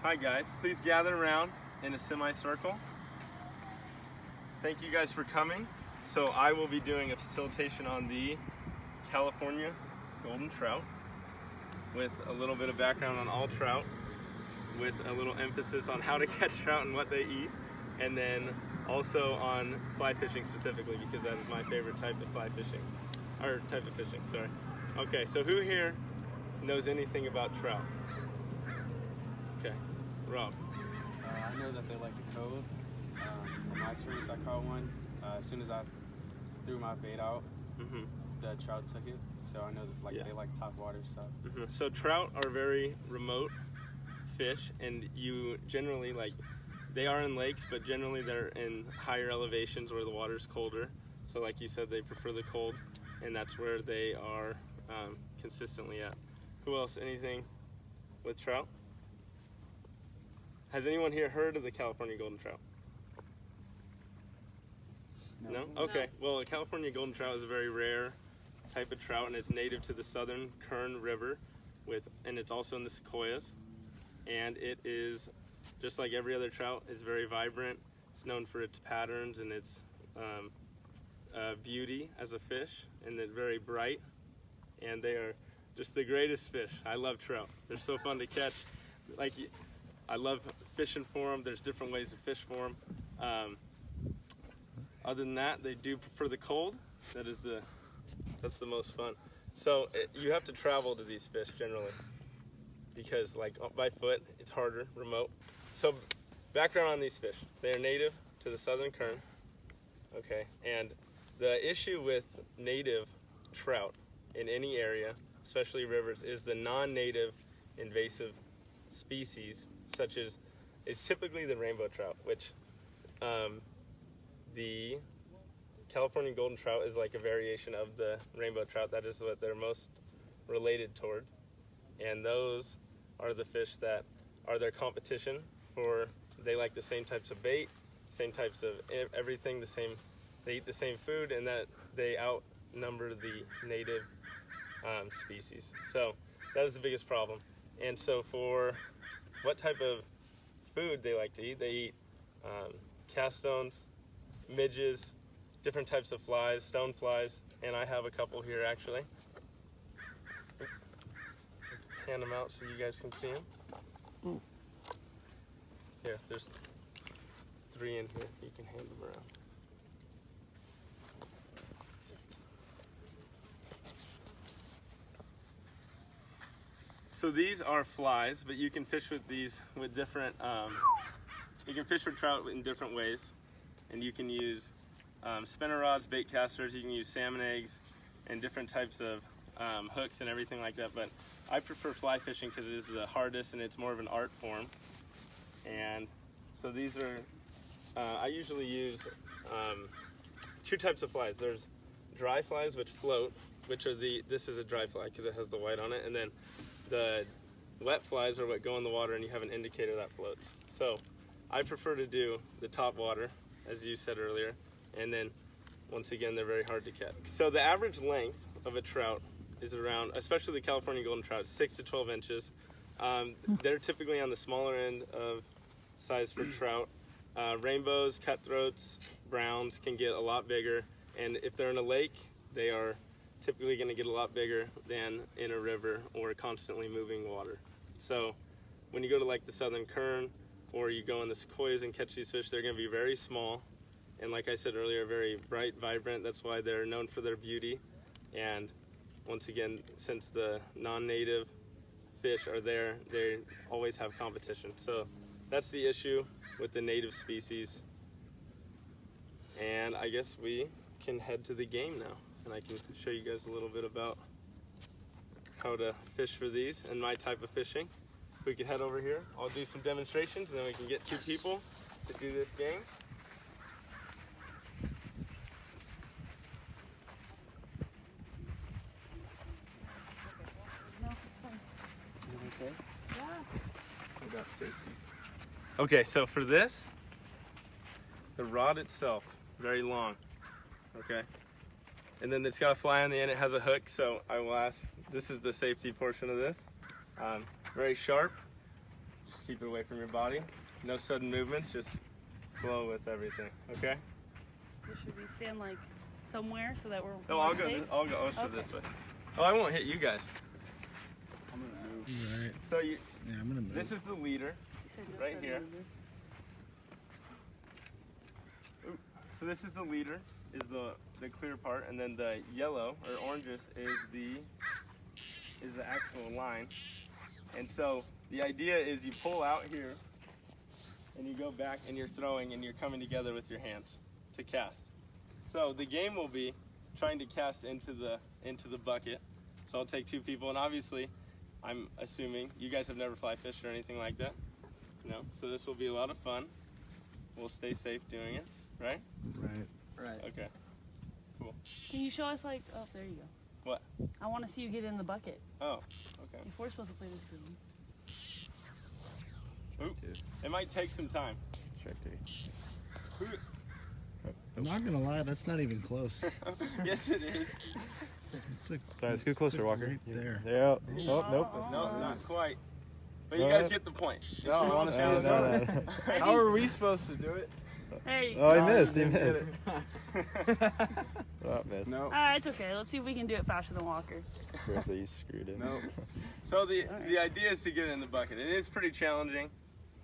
Hi guys, please gather around in a semicircle. Thank you guys for coming. So I will be doing a facilitation on the California golden trout with a little bit of background on all trout, with a little emphasis on how to catch trout and what they eat, and then also on fly fishing specifically, because that is my favorite type of fly fishing, or type of fishing, sorry. Okay, so who here knows anything about trout? Okay, Rob. I know that they like the code. From my experience, I caught one. As soon as I threw my bait out, the trout took it. So I know that they like top water stuff. So trout are very remote fish, and you generally they are in lakes, but generally they're in higher elevations where the water's colder. So like you said, they prefer the cold, and that's where they are consistently at. Who else? Anything with trout? Has anyone here heard of the California golden trout? No? Okay. Well, the California golden trout is a very rare type of trout, and it's native to the southern Kern River, and it's also in the Sequoias. And it is, just like every other trout, it's very vibrant. It's known for its patterns and its beauty as a fish, and they're very bright. And they are just the greatest fish. I love trout. They're so fun to catch. I love fishing for them. There's different ways to fish for them. Other than that, they do prefer the cold. That's the most fun. So you have to travel to these fish generally, because by foot it's harder, remote. So background on these fish: they are native to the southern Kern. Okay, and the issue with native trout in any area, especially rivers, is the non-native invasive species, such as it's typically the rainbow trout, which the California golden trout is like a variation of the rainbow trout. That is what they're most related toward, and those are the fish that are their competition for. They like the same types of bait, same types of everything, they eat the same food, and that they outnumber the native species. So that is the biggest problem. And so for what type of food they like to eat, they eat cast stones, midges, different types of flies, stone flies, and I have a couple here actually. Hand them out so you guys can see them. Here, there's 3 in here. You can hand them around. So these are flies, but you can fish with these with different, you can fish for trout in different ways. And you can use spinner rods, bait casters, you can use salmon eggs, and different types of hooks and everything like that. But I prefer fly fishing because it is the hardest and it's more of an art form. And so these are, I usually use 2 types of flies. There's dry flies which float, which are this is a dry fly because it has the white on it, and then the wet flies are what go in the water and you have an indicator that floats. So I prefer to do the top water, as you said earlier, and then once again they're very hard to catch. So the average length of a trout is around, especially the California golden trout, 6 to 12 inches. They're typically on the smaller end of size for trout. Rainbows, cutthroats, browns can get a lot bigger, and if they're in a lake, they are typically going to get a lot bigger than in a river or constantly moving water. So when you go to the southern Kern, or you go in the Sequoias and catch these fish, they're going to be very small, and like I said earlier, very bright, vibrant. That's why they're known for their beauty. And once again, since the non-native fish are there, they always have competition. So that's the issue with the native species. And I guess we can head to the game now, and I can show you guys a little bit about how to fish for these and my type of fishing. We could head over here. I'll do some demonstrations, and then we can get 2 people to do this game. Okay? Yeah. Without safety. Okay, so for this, the rod itself, very long, okay? And then it's got a fly on the end, it has a hook, so I will ask, this is the safety portion of this. Very sharp, Just keep it away from your body. No sudden movements, just flow with everything, okay? So should we stand like somewhere so that we're Oh, more I'll go. safe? I'll go Okay. this way. Oh, I won't hit you guys. I'm gonna move. Right. So you, Yeah, I'm gonna move. this is the leader. You said no Right sudden here. movements. So this is the leader, is the clear part, and then the yellow or oranges is the actual line. And so the idea is you pull out here, and you go back, and you're throwing, and you're coming together with your hands to cast. So the game will be trying to cast into the bucket. So I'll take two people, and obviously, I'm assuming you guys have never fly fished or anything like that. No, so this will be a lot of fun. We'll stay safe doing it, right? Right. Right. Okay. Can you show us like? Oh, there you go. What? I want to see you get in the bucket. Oh, okay. If we're supposed to play this game. Oop. It might take some time. I'm not gonna lie, that's not even close. Yes, it is. It's like Sorry, scoot closer, Walker. right there. Yeah. Oh, nope. No, not quite. But you guys get the point. No, I want to see No, it. no, no. How are we supposed to do it? There you go. Oh, he No, missed. He you didn't missed. Oh, missed. No. All right, it's okay. Let's see if we can do it faster than Walker. Seriously, you screwed it. No. So the idea is to get it in the bucket. It is pretty challenging.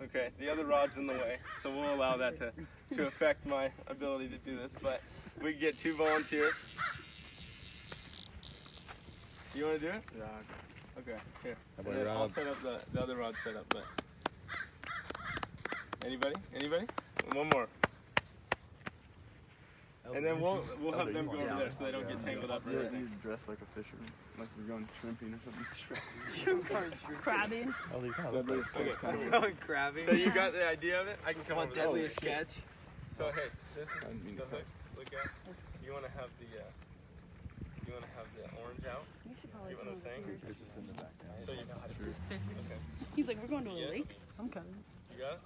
Okay, the other rod's in the way, so we'll allow that to affect my ability to do this. But we can get two volunteers. You want to do it? Yeah. Okay, here. How about And then I'll Rob? set up the other rod set up. But anybody? Anybody? One more. And then we'll have them go over there so they don't get tangled up or You anything. need to dress like a fisherman, like you're going shrimping or something. Crabbing. Oh, you got it. Deadliest catch Okay. coming. Going crabbing. So you got the idea of it? I can come over there. Deadliest catch. So hey, this is I didn't mean the to hook. Look at. You want to have the orange out. You should probably You know what I'm come over saying? here. So you know how to do it. Just fishing. Okay. He's like, we're going to a Yeah. lake. I'm coming. You got it?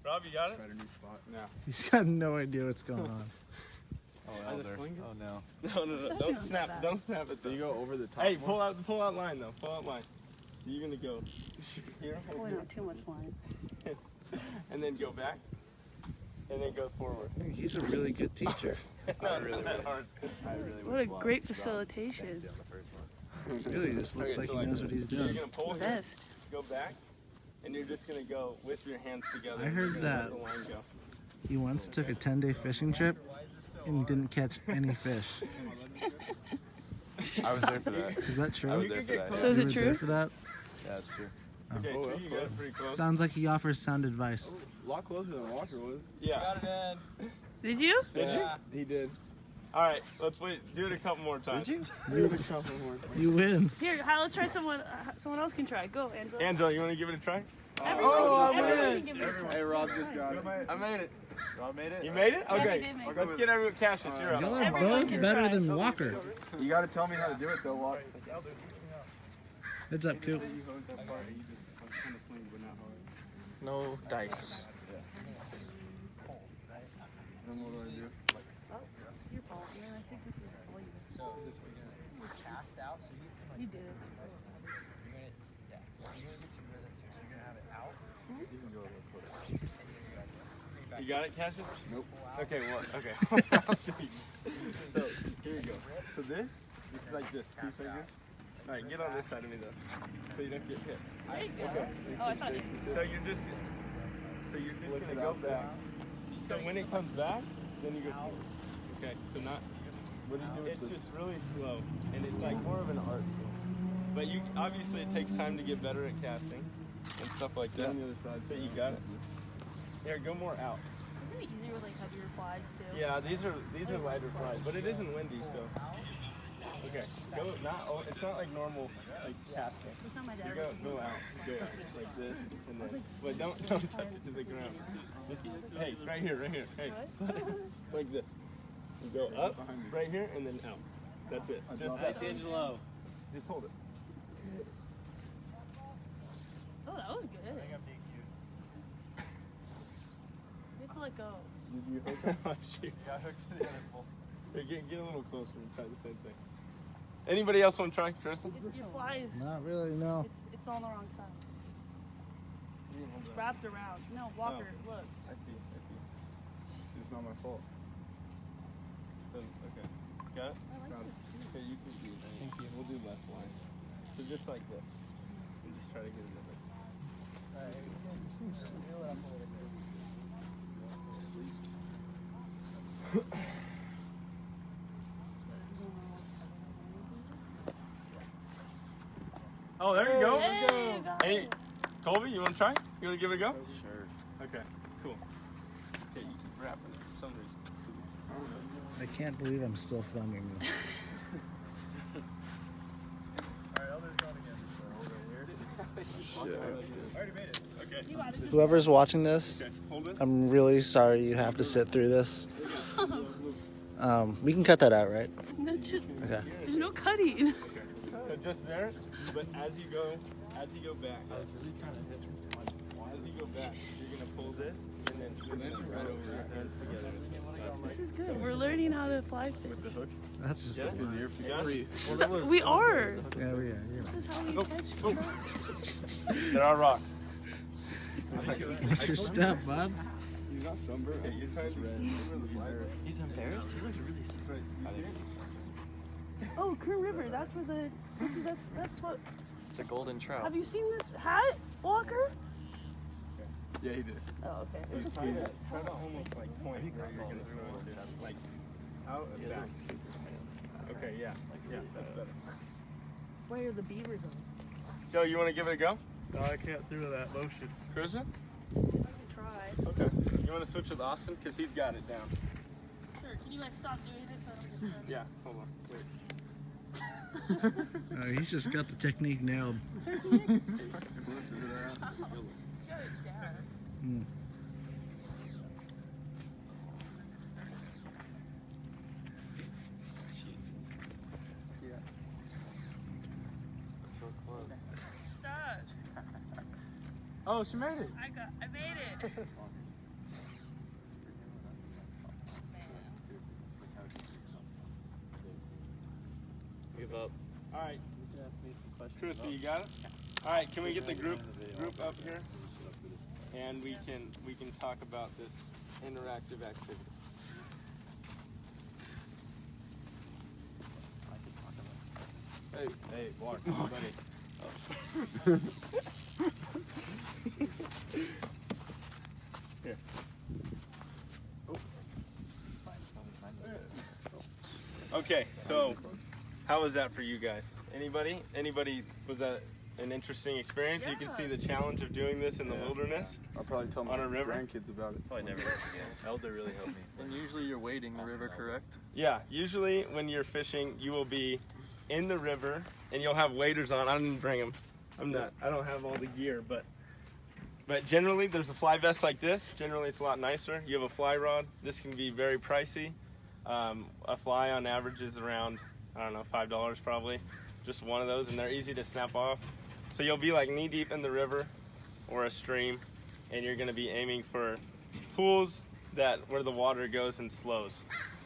Rob, you got it? Better new spot. Yeah. He's got no idea what's going on. Oh, Elder. sling it? Oh, no. No, no, no. Especially Don't not snap. that. Don't snap it. Do you Though. go over the top? Hey, one? pull out line though. Pull out line. You're gonna go here, Pulling out too much line. and then go back, and then go forward. He's a really good teacher. Not really that hard. I really What a great facilitation. Really just looks Okay, like so he knows what he's You're doing. gonna pull here, Best. go back, and you're just gonna go with your hands together. I heard You're gonna let that. the line go. He once took a 10-day fishing trip and didn't catch any fish. I was there for that. Is that true? I was there for that. So is You it were true? there for that? Yeah, that's true. Okay, Oh, so that's you got it pretty close. Sounds like he offers sound advice. A lot closer than Walker was. Yeah. it Did you? Did you? He did. All right, let's wait. Do it a couple more times. Did you? Did a couple more. You win. Here, let's try someone. Someone else can try. Go, Angela. Angela, you want to give it a try? Everyone, I'm everyone in. can give it a try. Hey, Rob just got it. I made it. Rob made it? You made it? Yeah, he Okay. did make it. Let's get everyone. Cassius, you're Y'all up. are Everyone both can better try. than Walker. You gotta tell me how to do it though, Walker. Heads up, Coop. You hold that part, you just kind of swing, but not hard. No dice. Then what do I do? It's your fault, man. I think this is all you. So is this we're gonna cast out? So You did it. you're gonna you're gonna get some rhythm too. So you're gonna have it out. You can go a little closer. And then you're gonna You got it, Cassius? Nope. Okay, well, okay. I'll show you. So, here you go. So this is like this. Can you say this? All right, get on this side of me though, so you don't get hit. There you go. Okay. Oh, I thought you. So you're just gonna go back. So when it comes back, then you go forward. Okay. So not. What do you do It's with just really slow, and it's like more of an art form. But you obviously it takes time to get better at casting and stuff like that. On the other side. So you got it. Here, go more out. Isn't it easier with like heavier flies too? Yeah, these are lighter flies, but it isn't windy, so. Okay, go not. Oh, it's not like normal like casting. It's not my You dad. go out like this, and then. But don't touch it to the ground. Just, hey, right here. Hey, like this. You go up, right here, and then out. That's it. Just that. Angelo. Just hold it. Oh, that was good. You have to let go. Did you hook up? Oh, shoot. Got hooked to the other pole. Here, get a little closer and try the same thing. Anybody else want to try, Tristan? Your fly is. Not really, no. It's on the wrong side. He's wrapped around. No, Walker, look. I see. See, it's not my fault. Okay. Got it? Okay, you can do that. Thank you. We'll do left line. So just like this. And just try to get it over. Oh, there you go. Hey, you got Hey, it. Colby, you want to try? You want to give it a go? Sure. Okay, cool. Okay, you keep wrapping it for some reason. I can't believe I'm still filming this. Alright, I'll do it again. I already made it. Okay. You got it. Whoever's watching this, Okay, hold it. I'm really sorry you have to sit through this. We can cut that out, right? No, just, Okay. there's no cutting. Okay. So just there, but as you go back. I was really trying to hit you. As you go back, you're gonna pull this and then right over your hands together. This is good. We're learning how to fly fish. With the hook. That's just Yeah? a You got it? Stop. We are. Yeah, we are. This is how you catch trout. There are rocks. Watch your step, bud. He's not sunburned. Okay, you're trying to He's embarrassed. He looks really scared. Oh, Kern River. That's where the. That's what. It's a golden trout. Have you seen this hat, Walker? Yeah, he did. Oh, okay. Try to almost like point where you're gonna throw it. Like out and back. Okay, yeah. Yeah, that's better. Where are the beavers on? Joe, you want to give it a go? No, I can't through that motion. Cruising? I can try. Okay. You want to switch with Austin? Because he's got it down. Sure. Can you guys stop doing it so I don't get stressed? Yeah, hold on. Wait. He's just got the technique nailed. Mm. Stop. Oh, she made it. I made it. Give up. All right. Chris, you got it? All right, can we get the group up here? And we can talk about this interactive activity. Hey, Mark, buddy. Here. Okay, so how was that for you guys? Anybody? Was that an interesting experience? You can see the challenge of doing this in the wilderness. I'll probably tell my On a river? grandkids about it. Probably never again. Elder really helped me. And usually you're wading the river, correct? Yeah, usually when you're fishing, you will be in the river and you'll have waders on. I didn't bring them. I don't have all the gear, but generally there's a fly vest like this. Generally it's a lot nicer. You have a fly rod. This can be very pricey. A fly on average is around, I don't know, $5 probably. Just one of those, and they're easy to snap off. So you'll be like knee deep in the river or a stream, and you're gonna be aiming for pools where the water goes and slows.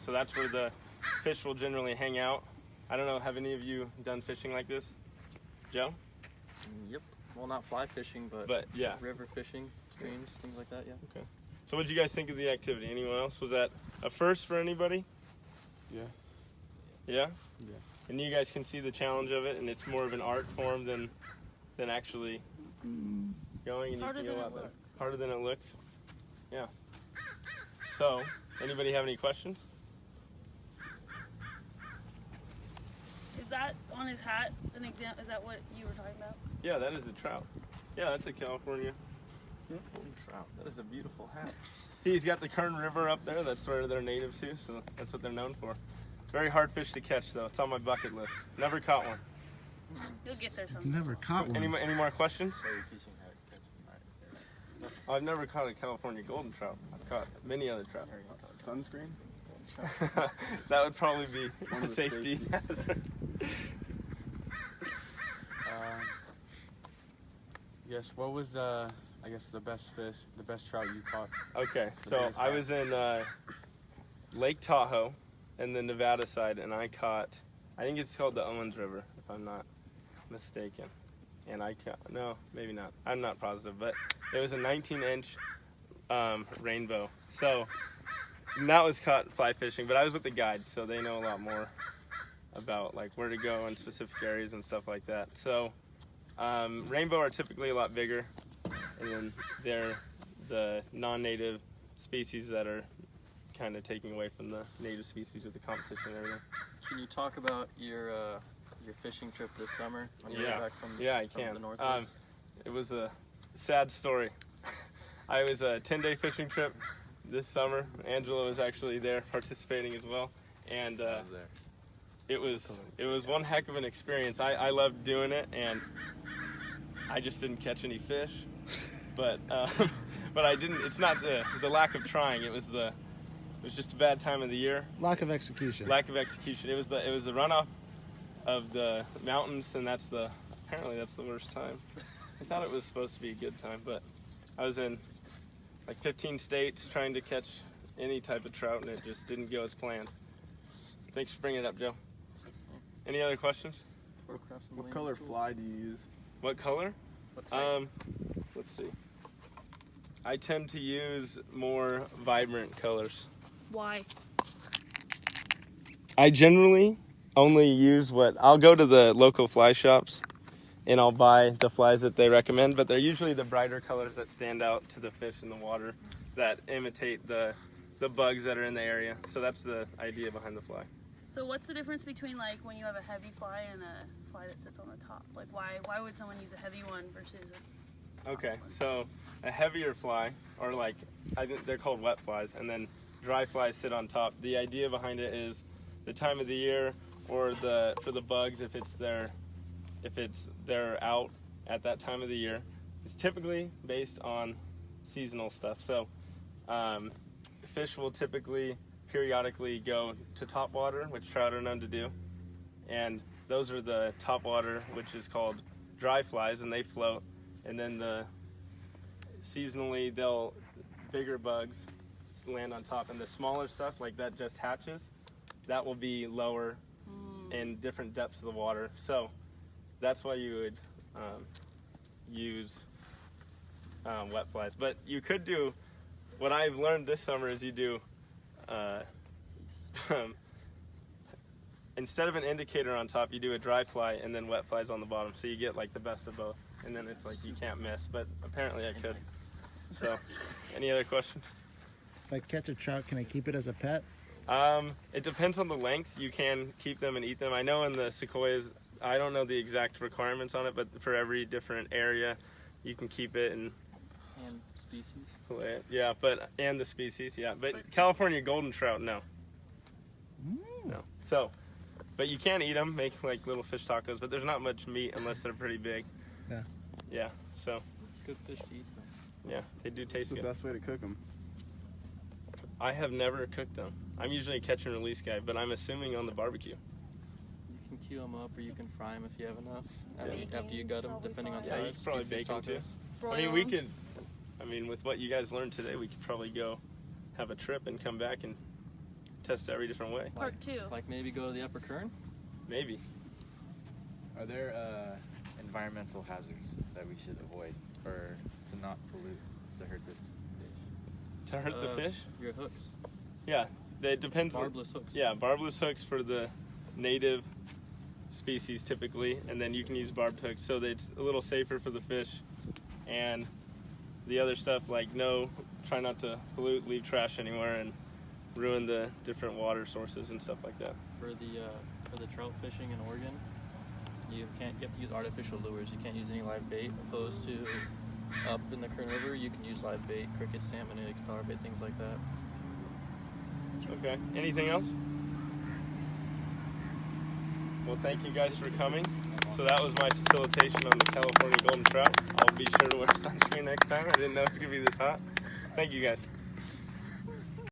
So that's where the fish will generally hang out. I don't know, have any of you done fishing like this? Joe? Yep. Well, not fly fishing, But yeah. river fishing, streams, things like that, yeah. Okay. So what did you guys think of the activity? Anyone else? Was that a first for anybody? Yeah. Yeah? Yeah. And you guys can see the challenge of it, and it's more of an art form than actually going, and Harder you than can go it out there. looks. Harder than it looks. Yeah. So, anybody have any questions? Is that on his hat an example? Is that what you were talking about? Yeah, that is a trout. Yeah, that's a California golden trout. That is a beautiful hat. See, he's got the Kern River up there. That's where they're native to, so that's what they're known for. Very hard fish to catch, though. It's on my bucket list. Never caught one. You'll get there someday. Never caught one. Any more questions? So you're teaching how to catch them. I've never caught a California golden trout. I've caught many other trout. Sunscreen? That would probably be One a of the safety safety. hazard. Yes. What was the best fish, the best trout you caught? Okay, The so biggest I was in Lake Tahoe in the Nevada side, and I caught, I think it's called the Owens River, if I'm not mistaken. and no, maybe not. I'm not positive, but it was a 19-inch rainbow. So that was caught fly fishing, but I was with the guide, so they know a lot more about like where to go in specific areas and stuff like that. So rainbow are typically a lot bigger, and then they're the non-native species that are kind of taking away from the native species with the competition and everything. Can you talk about your fishing trip this summer when you Yeah. were back from, I from can. the Northwoods? It was a sad story. I was a 10-day fishing trip this summer. Angela was actually there participating as well, and I was there. it was one heck of an experience. I loved doing it, and I just didn't catch any fish. But I didn't. It's not the lack of trying. It was just a bad time of the year. Lack of execution. Lack of execution. It was the runoff of the mountains, and apparently that's the worst time. I thought it was supposed to be a good time, but I was in like 15 states trying to catch any type of trout, and it just didn't go as planned. Thanks for bringing it up, Joe. Any other questions? What color fly do you use? What color? What type? Let's see. I tend to use more vibrant colors. Why? I generally only use I'll go to the local fly shops and I'll buy the flies that they recommend, but they're usually the brighter colors that stand out to the fish in the water that imitate the bugs that are in the area. So that's the idea behind the fly. So what's the difference between like when you have a heavy fly and a fly that sits on the top? Like why would someone use a heavy one versus a Okay, so a heavier fly, or like I think they're called wet flies, and then dry flies sit on top. The idea behind it is the time of the year, or for the bugs, if they're out at that time of the year. It's typically based on seasonal stuff. So fish will typically periodically go to top water, which trout are known to do, and those are the top water, which is called dry flies, and they float. And then seasonally, bigger bugs land on top, and the smaller stuff like that just hatches. That will be lower in different depths of the water. So that's why you would use wet flies. But you could do what I've learned this summer is you do instead of an indicator on top, you do a dry fly and then wet flies on the bottom. So you get like the best of both. And then it's like you can't miss, but apparently I could. So, any other questions? If I catch a trout, can I keep it as a pet? It depends on the length. You can keep them and eat them. I know in the sequoias, I don't know the exact requirements on it, but for every different area, you can keep it and species. play it. Yeah, and the species, yeah. But California golden trout, no. No. So, but you can eat them, make like little fish tacos, but there's not much meat unless they're pretty big. Yeah. Yeah, so, It's good fish to eat though. yeah, they do What's taste the good. best way to cook them? I have never cooked them. I'm usually a catch and release guy, but I'm assuming on the barbecue. You can queue them up or you can fry them if you have enough. Yeah. After you gut them, Probably depending on fine. size. Yeah, you could probably do fish bake 'em too. tacos. I mean, with what you guys learned today, we could probably go have a trip and come back and test every different way. Part 2. Like maybe go to the Upper Kern. Maybe. Are there environmental hazards that we should avoid or to not pollute to hurt this fish? To hurt the fish? Your hooks. Yeah, it depends. Barbless hooks. Yeah, barbless hooks for the native species typically, and then you can use barbed hooks so that it's a little safer for the fish. And the other stuff, like try not to pollute, leave trash anywhere, and ruin the different water sources and stuff like that. For the trout fishing in Oregon, you have to use artificial lures. You can't use any live bait. Opposed to up in the Kern River, you can use live bait, crickets, salmon eggs, power bait, things like that. Okay, anything else? Well, thank you guys for coming. So that was my facilitation on the California golden trout. I'll be sure to wear sunscreen next time. I didn't know it was going to be this hot. Thank you guys.